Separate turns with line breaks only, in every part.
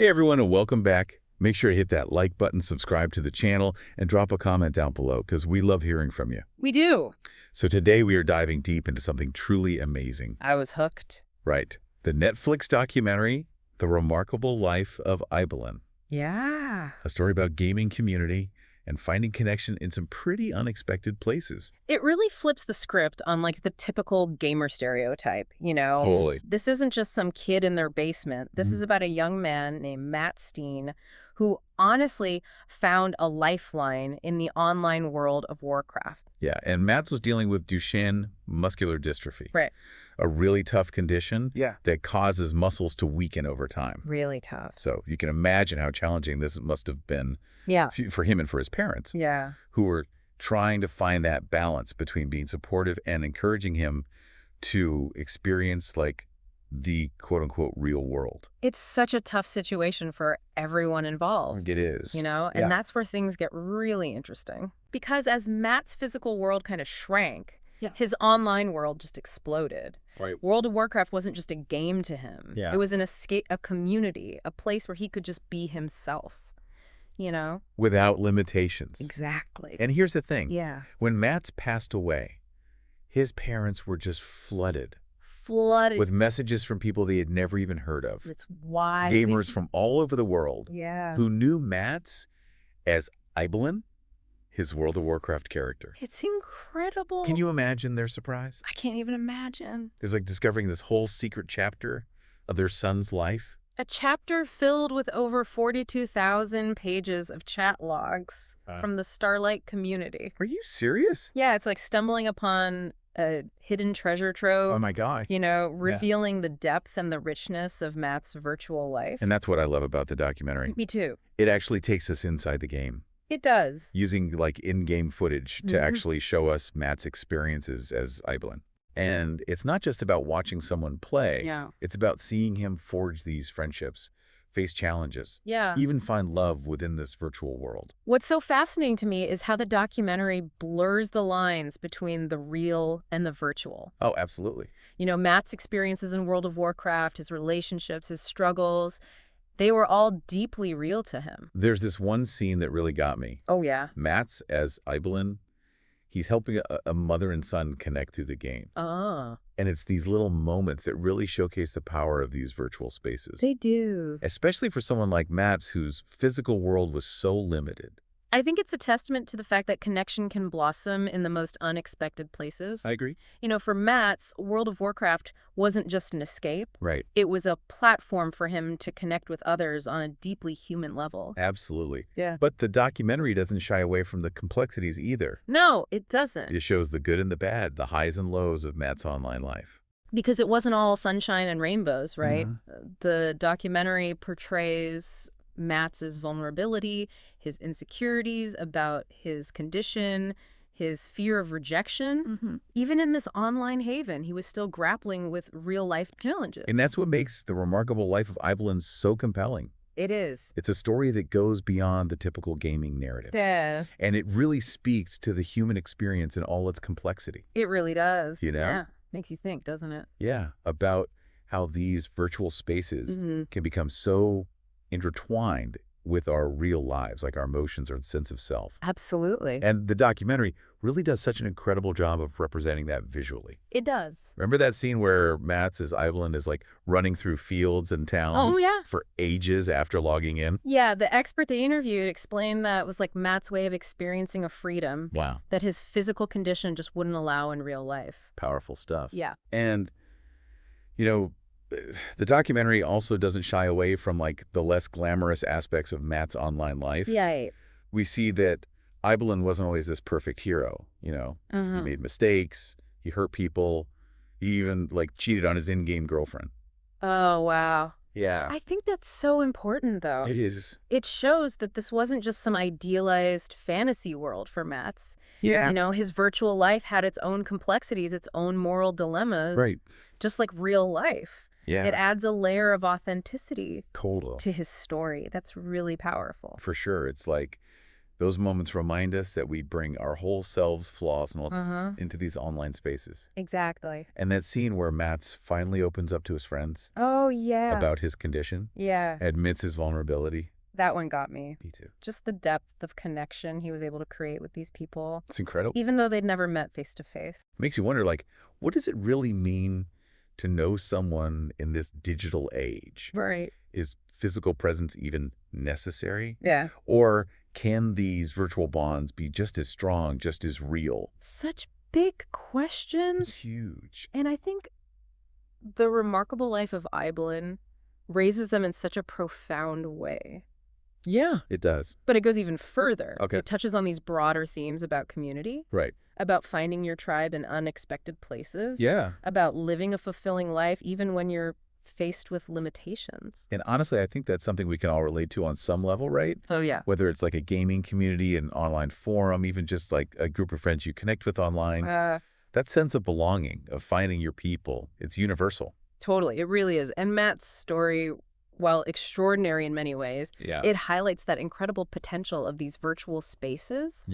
Hey everyone, and welcome back. Make sure to hit that like button, subscribe to the channel, and drop a comment down below because we love hearing from you.
We do.
So today we are diving deep into something truly amazing.
I was hooked.
Right. The Netflix documentary, The Remarkable Life of Ibelin.
Yeah.
A story about gaming community and finding connection in some pretty unexpected places.
It really flips the script on like the typical gamer stereotype, you know?
Totally.
This isn't just some kid in their basement. This is about a young man named Mats Steen who honestly found a lifeline in the online world of Warcraft.
Yeah, and Mats was dealing with Duchenne muscular dystrophy.
Right.
A really tough condition
Yeah.
that causes muscles to weaken over time.
Really tough.
So you can imagine how challenging this must have been
Yeah.
for him and for his parents,
Yeah.
who were trying to find that balance between being supportive and encouraging him to experience like the quote-unquote real world.
It's such a tough situation for everyone involved.
It is.
You know, and that's where things get really interesting. Because as Matt's physical world kind of shrank, his online world just exploded.
Right.
World of Warcraft wasn't just a game to him.
Yeah.
It was an escape, a community, a place where he could just be himself, you know?
Without limitations.
Exactly.
And here's the thing.
Yeah.
When Mats passed away, his parents were just flooded with messages from people they had never even heard of.
It's why
Gamers from all over the world who knew Mats as Ibelin, his World of Warcraft character.
It's incredible.
Can you imagine their surprise?
I can't even imagine.
There's like discovering this whole secret chapter of their son's life.
A chapter filled with over 42,000 pages of chat logs from the Starlight community.
Are you serious?
Yeah, it's like stumbling upon a hidden treasure trove.
Oh my God.
You know, revealing the depth and the richness of Matt's virtual life.
And that's what I love about the documentary.
Me too.
It actually takes us inside the game.
It does.
Using like in-game footage to actually show us Matt's experiences as Ibelin. And it's not just about watching someone play.
Yeah.
It's about seeing him forge these friendships, face challenges,
Yeah.
even find love within this virtual world.
What's so fascinating to me is how the documentary blurs the lines between the real and the virtual.
Oh, absolutely.
You know, Matt's experiences in World of Warcraft, his relationships, his struggles, they were all deeply real to him.
There's this one scene that really got me.
Oh, yeah.
Mats as Ibelin, he's helping a mother and son connect through the game.
Ah.
And it's these little moments that really showcase the power of these virtual spaces.
They do.
Especially for someone like Mats, whose physical world was so limited.
I think it's a testament to the fact that connection can blossom in the most unexpected places.
I agree.
You know, for Mats, World of Warcraft wasn't just an escape.
Right.
It was a platform for him to connect with others on a deeply human level.
Absolutely.
Yeah.
But the documentary doesn't shy away from the complexities either.
No, it doesn't.
It shows the good and the bad, the highs and lows of Matt's online life.
Because it wasn't all sunshine and rainbows, right? The documentary portrays Mats's vulnerability, his insecurities about his condition, his fear of rejection. Even in this online haven, he was still grappling with real-life challenges.
And that's what makes The Remarkable Life of Ibelin so compelling.
It is.
It's a story that goes beyond the typical gaming narrative.
Yeah.
And it really speaks to the human experience in all its complexity.
It really does.
You know?
Yeah. Makes you think, doesn't it?
Yeah, about how these virtual spaces can become so intertwined with our real lives, like our emotions or sense of self.
Absolutely.
And the documentary really does such an incredible job of representing that visually.
It does.
Remember that scene where Mats as Ibelin is like running through fields and towns for ages after logging in?
Yeah, the expert they interviewed explained that was like Matt's way of experiencing a freedom that his physical condition just wouldn't allow in real life.
Powerful stuff.
Yeah.
And, you know, the documentary also doesn't shy away from like the less glamorous aspects of Matt's online life.
Yeah.
We see that Ibelin wasn't always this perfect hero, you know. He made mistakes, he hurt people, he even like cheated on his in-game girlfriend.
Oh, wow.
Yeah.
I think that's so important, though.
It is.
It shows that this wasn't just some idealized fantasy world for Mats.
Yeah.
You know, his virtual life had its own complexities, its own moral dilemmas.
Right.
Just like real life.
Yeah.
It adds a layer of authenticity
Totally.
to his story. That's really powerful.
For sure. It's like Those moments remind us that we bring our whole selves, flaws, and all into these online spaces.
Exactly.
And that scene where Mats finally opens up to his friends
Oh, yeah.
about his condition, admits his vulnerability.
That one got me.
Me too.
Just the depth of connection he was able to create with these people.
It's incredible.
Even though they'd never met face to face.
Makes you wonder, like, what does it really mean to know someone in this digital age?
Right.
Is physical presence even necessary?
Yeah.
Or can these virtual bonds be just as strong, just as real?
Such big questions.
It's huge.
And I think The Remarkable Life of Ibelin raises them in such a profound way.
Yeah, it does.
But it goes even further.
Okay.
It touches on these broader themes about community.
Right.
About finding your tribe in unexpected places.
Yeah.
About living a fulfilling life even when you're faced with limitations.
And honestly, I think that's something we can all relate to on some level, right?
Oh, yeah.
Whether it's like a gaming community, an online forum, even just like a group of friends you connect with online. That sense of belonging, of finding your people, it's universal.
Totally. It really is. And Matt's story, while extraordinary in many ways, it highlights that incredible potential of these virtual spaces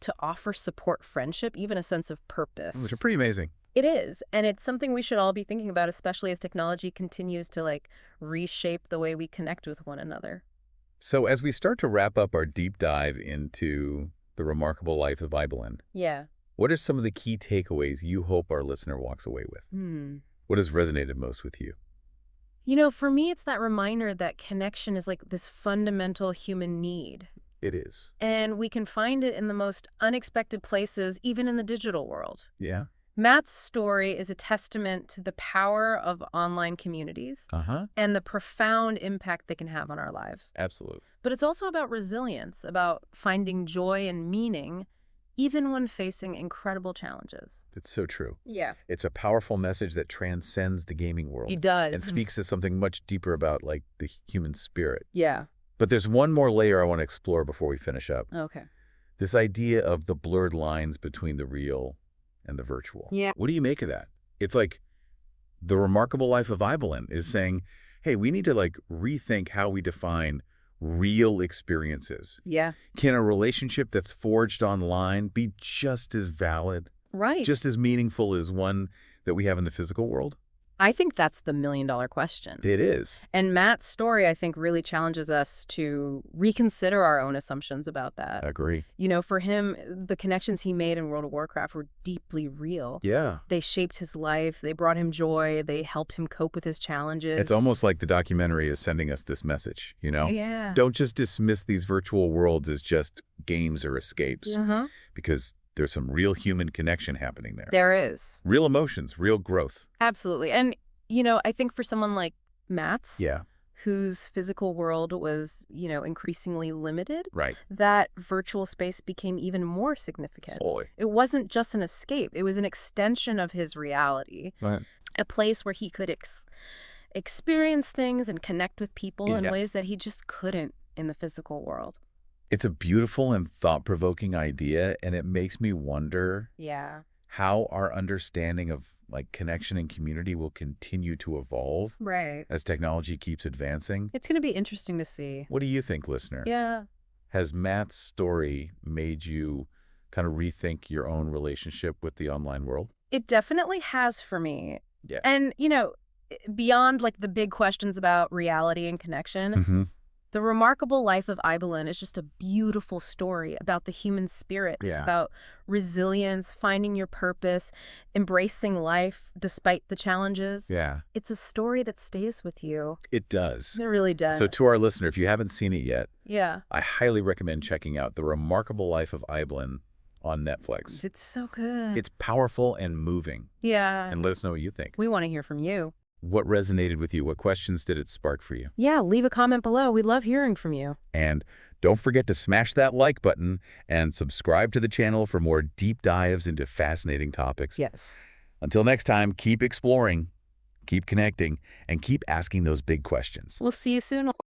to offer support, friendship, even a sense of purpose.
Which are pretty amazing.
It is. And it's something we should all be thinking about, especially as technology continues to like reshape the way we connect with one another.
So as we start to wrap up our deep dive into The Remarkable Life of Ibelin, what are some of the key takeaways you hope our listener walks away with? What has resonated most with you?
You know, for me, it's that reminder that connection is like this fundamental human need.
It is.
And we can find it in the most unexpected places, even in the digital world.
Yeah.
Matt's story is a testament to the power of online communities and the profound impact they can have on our lives.
Absolutely.
But it's also about resilience, about finding joy and meaning, even when facing incredible challenges.
It's so true.
Yeah.
It's a powerful message that transcends the gaming world.
It does.
And speaks to something much deeper about, like, the human spirit.
Yeah.
But there's one more layer I want to explore before we finish up.
Okay.
This idea of the blurred lines between the real and the virtual.
Yeah.
What do you make of that? It's like The Remarkable Life of Ibelin is saying, hey, we need to, like, rethink how we define real experiences.
Yeah.
Can a relationship that's forged online be just as valid?
Right.
Just as meaningful as one that we have in the physical world?
I think that's the million-dollar question.
It is.
And Matt's story, I think, really challenges us to reconsider our own assumptions about that.
I agree.
You know, for him, the connections he made in World of Warcraft were deeply real.
Yeah.
They shaped his life. They brought him joy. They helped him cope with his challenges.
It's almost like the documentary is sending us this message, you know?
Yeah.
Don't just dismiss these virtual worlds as just games or escapes. Because there's some real human connection happening there.
There is.
Real emotions, real growth.
Absolutely. And, you know, I think for someone like Mats, whose physical world was, you know, increasingly limited, that virtual space became even more significant.
Solely.
It wasn't just an escape. It was an extension of his reality.
Right.
A place where he could experience things and connect with people in ways that he just couldn't in the physical world.
It's a beautiful and thought-provoking idea, and it makes me wonder how our understanding of like connection and community will continue to evolve as technology keeps advancing.
It's going to be interesting to see.
What do you think, listener?
Yeah.
Has Matt's story made you kind of rethink your own relationship with the online world?
It definitely has for me.
Yeah.
And, you know, beyond like the big questions about reality and connection, The Remarkable Life of Ibelin is just a beautiful story about the human spirit. It's about resilience, finding your purpose, embracing life despite the challenges.
Yeah.
It's a story that stays with you.
It does.
It really does.
So to our listener, if you haven't seen it yet, I highly recommend checking out The Remarkable Life of Ibelin on Netflix.
It's so good.
It's powerful and moving.
Yeah.
And let us know what you think.
We want to hear from you.
What resonated with you? What questions did it spark for you?
Yeah, leave a comment below. We love hearing from you.
And don't forget to smash that like button and subscribe to the channel for more deep dives into fascinating topics.
Yes.
Until next time, keep exploring, keep connecting, and keep asking those big questions.
We'll see you soon.